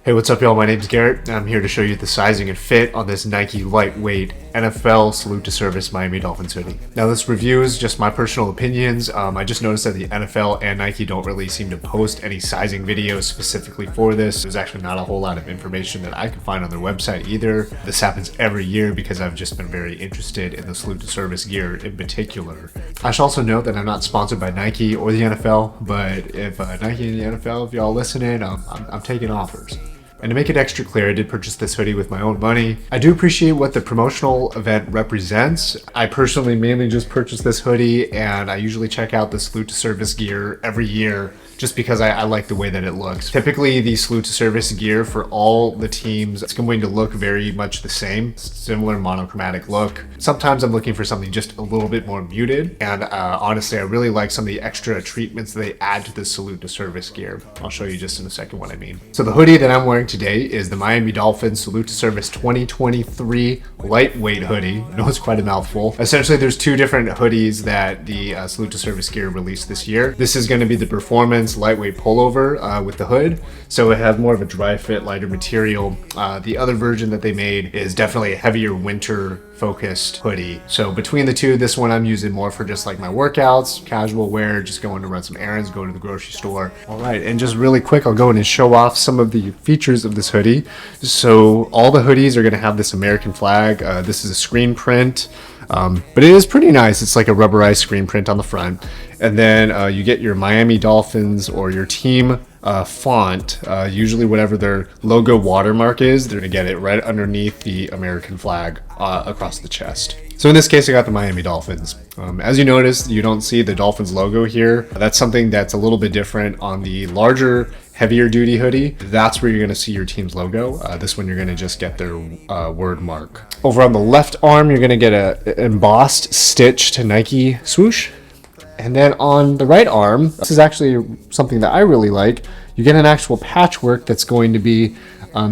Hey, what's up, y'all? My name's Garrett, and I'm here to show you the sizing and fit on this Nike lightweight NFL Salute to Service Miami Dolphins hoodie. Now, this review is just my personal opinions. I just noticed that the NFL and Nike don't really seem to post any sizing videos specifically for this. There's actually not a whole lot of information that I can find on their website either. This happens every year because I've just been very interested in the Salute to Service gear in particular. I should also note that I'm not sponsored by Nike or the NFL, but if Nike and the NFL, if y'all listening, I'm taking offers. And to make it extra clear, I did purchase this hoodie with my own money. I do appreciate what the promotional event represents. I personally mainly just purchased this hoodie, and I usually check out the Salute to Service gear every year just because I like the way that it looks. Typically, the Salute to Service gear for all the teams, it's going to look very much the same, similar monochromatic look. Sometimes I'm looking for something just a little bit more muted, and honestly, I really like some of the extra treatments they add to the Salute to Service gear. I'll show you just in a second what I mean. So the hoodie that I'm wearing today is the Miami Dolphins Salute to Service 2023 lightweight hoodie. I know it's quite a mouthful. Essentially, there's two different hoodies that the Salute to Service gear released this year. This is going to be the performance lightweight pullover with the hood, so it has more of a dry fit, lighter material. The other version that they made is definitely a heavier winter focused hoodie. So between the two, this one I'm using more for just like my workouts, casual wear, just going to run some errands, go to the grocery store. All right, and just really quick, I'll go in and show off some of the features of this hoodie. So all the hoodies are going to have this American flag. This is a screen print. But it is pretty nice. It's like a rubberized screen print on the front. And then you get your Miami Dolphins or your team font, usually whatever their logo watermark is, they're going to get it right underneath the American flag across the chest. So in this case, I got the Miami Dolphins. As you notice, you don't see the Dolphins logo here. That's something that's a little bit different on the larger, heavier duty hoodie. That's where you're going to see your team's logo. This one, you're going to just get their word mark. Over on the left arm, you're going to get a embossed stitched Nike swoosh. And then on the right arm, this is actually something that I really like. You get an actual patchwork that's going to be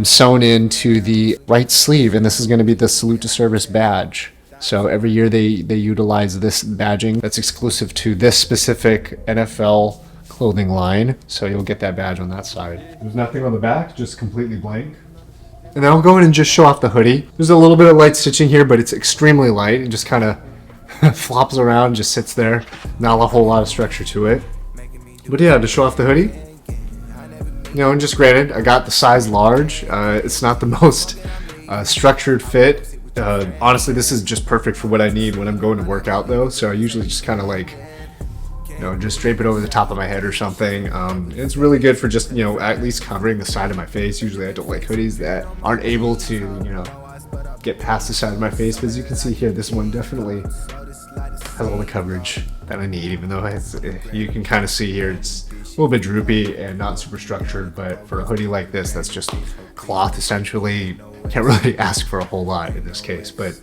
sewn into the right sleeve. And this is going to be the Salute to Service badge. So every year they utilize this badging that's exclusive to this specific NFL clothing line. So you'll get that badge on that side. There's nothing on the back, just completely blank. And then I'll go in and just show off the hoodie. There's a little bit of light stitching here, but it's extremely light. It just kind of flops around, just sits there. Not a whole lot of structure to it. But yeah, to show off the hoodie, you know, and just granted, I got the size large. It's not the most structured fit. Honestly, this is just perfect for what I need when I'm going to work out though. So I usually just kind of like, you know, just drape it over the top of my head or something. It's really good for just, you know, at least covering the side of my face. Usually I don't like hoodies that aren't able to, you know, get past the side of my face. But as you can see here, this one definitely has all the coverage that I need, even though you can kind of see here it's a little bit droopy and not super structured. But for a hoodie like this, that's just cloth essentially, can't really ask for a whole lot in this case, but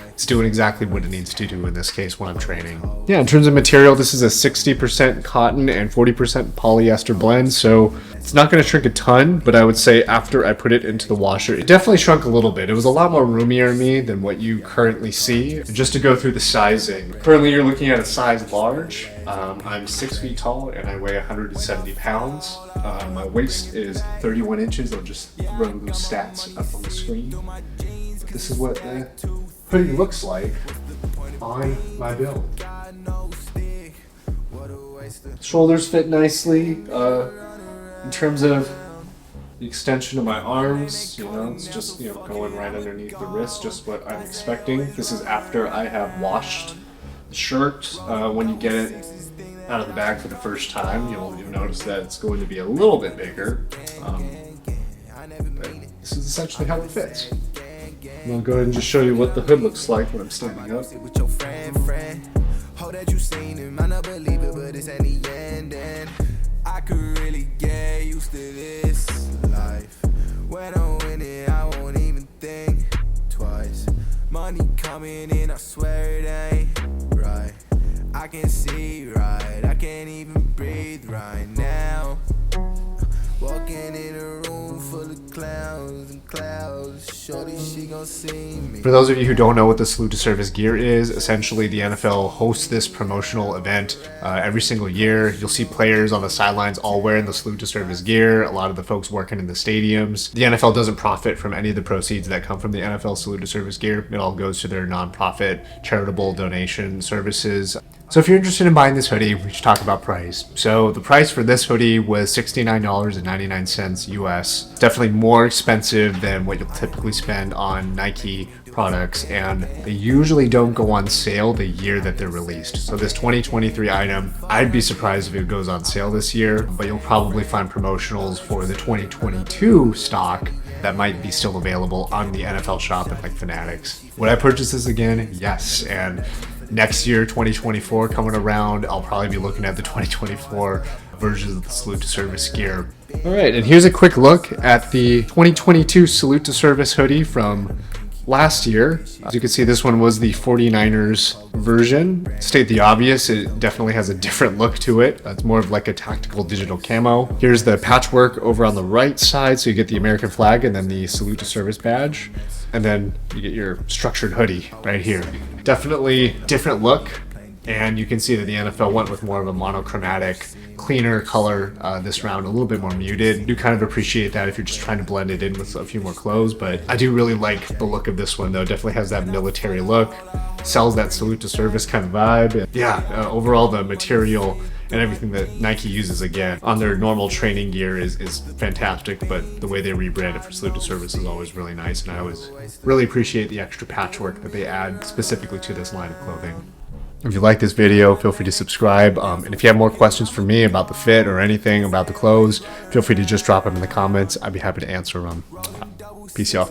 it's doing exactly what it needs to do in this case when I'm training. Yeah, in terms of material, this is a 60% cotton and 40% polyester blend, so it's not going to shrink a ton, but I would say after I put it into the washer, it definitely shrunk a little bit. It was a lot more roomier in me than what you currently see. Just to go through the sizing, currently you're looking at a size large. I'm 6 feet tall and I weigh 170 pounds. My waist is 31 inches. I'll just throw those stats up on the screen. This is what the hoodie looks like on my build. Shoulders fit nicely. In terms of the extension of my arms, you know, it's just, you know, going right underneath the wrist, just what I'm expecting. This is after I have washed the shirt. When you get it out of the bag for the first time, you'll notice that it's going to be a little bit bigger. But this is essentially how it fits. And I'll go ahead and just show you what the hood looks like when I'm standing up. I could really get used to this life. When I win it, I won't even think twice. Money coming in, I swear it ain't right. I can see right, I can't even breathe right now. Walking in a room full of clowns and clouds. For those of you who don't know what the Salute to Service gear is, essentially the NFL hosts this promotional event every single year. You'll see players on the sidelines all wearing the Salute to Service gear, a lot of the folks working in the stadiums. The NFL doesn't profit from any of the proceeds that come from the NFL Salute to Service gear. It all goes to their nonprofit charitable donation services. So if you're interested in buying this hoodie, we should talk about price. So the price for this hoodie was $69.99 US. It's definitely more expensive than what you'll typically spend on Nike products, and they usually don't go on sale the year that they're released. So this 2023 item, I'd be surprised if it goes on sale this year, but you'll probably find promotionals for the 2022 stock that might be still available on the NFL shop at like Fanatics. Would I purchase this again? Yes. And next year, 2024 coming around, I'll probably be looking at the 2024 versions of the Salute to Service gear. All right, and here's a quick look at the 2022 Salute to Service hoodie from last year. As you can see, this one was the 49ers version. State the obvious, it definitely has a different look to it. It's more of like a tactical digital camo. Here's the patchwork over on the right side, so you get the American flag and then the Salute to Service badge. And then you get your structured hoodie right here. Definitely different look, and you can see that the NFL went with more of a monochromatic, cleaner color this round, a little bit more muted. I do kind of appreciate that if you're just trying to blend it in with a few more clothes, but I do really like the look of this one though. Definitely has that military look, sells that Salute to Service kind of vibe. And yeah, overall the material and everything that Nike uses again on their normal training gear is fantastic, but the way they rebrand it for Salute to Service is always really nice, and I always really appreciate the extra patchwork that they add specifically to this line of clothing. If you like this video, feel free to subscribe, and if you have more questions for me about the fit or anything about the clothes, feel free to just drop them in the comments. I'd be happy to answer them. Peace, y'all.